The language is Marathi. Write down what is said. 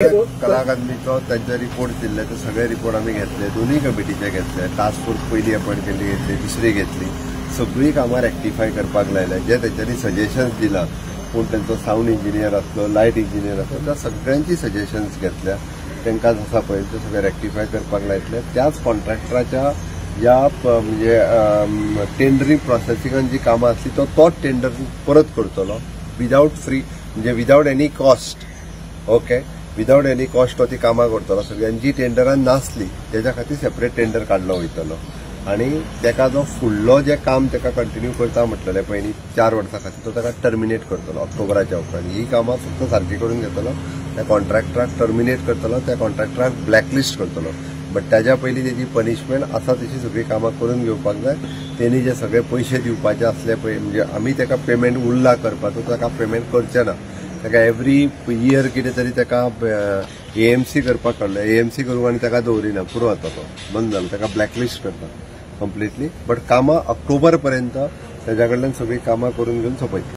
कलाकारांचो त्यांचे रिपोर्ट दिले ते सगळे रिपोर्ट आम्ही घेतले, दोन्ही कमिटीचे घेतले, टास्क फोर्स पहिली अपॉइंट केली घेतली, दुसरी घेतली, सगळी कामां रेक्टिफाय करपाक लायले, जे तेंच्यांनी सजेशन्स दिला, पूण त्यांचो साऊंड इंजिनियर असलो, लायट इंजिनियर असलो, त्या सगळ्यांची सजेशन्स घेतल्या, तांकां जसा पळय ते सगळे रेक्टिफाय करपाक लायतले. त्याच कॉन्ट्रॅक्टराच्या या म्हणजे टेंडरिंग प्रोसेसिंगान जी कामां असली तोच टेंडर परत करतलो विदाउट फ्री, म्हणजे without any cost. Okay, without any cost ती कामां करतलो. सगळ्यांची टेंडरान नासली त्याच्या खातीर सेपरेट टेंडर काढलो वयतलो आणि तेका जो फुडलो जे काम तेका कंटिन्यू करता म्हटलेले पयलीं 4 वर्सां खातीर तो तेका टर्मिनेट करतलो ऑक्टोबराच्या उपरांत. ही कामां फक्त सारकी करून घेतलो, त्या कॉन्ट्रॅक्टराक टर्मिनेट करतलो, त्या कॉन्ट्रॅक्टराक ब्लॅकलिस्ट करतलो. बट त्याच्या पयलीं तेजी पनिशमेंट आसा तशी सगळी कामां करून घेवपाक जाय. तेणी जे सगळे पयशे दिवपाचे असले पळय, म्हणजे आमी तेका पेमेंट उरला करपाचो, तेका पेमेंट करचे ना. तेका एवरी इयर कितें तरी तेका एएमसी करपाक काडलो, एएमसी करूंक आनी तेका दवरिना, पुरो जाता तो, बंद जालो, तेका ब्लॅकलिस्ट करता कंप्लिटली. बट कामां ऑक्टोबर पर्यंत तेच्या कडल्यान सगळी कामां करून घेवन सोंपयता.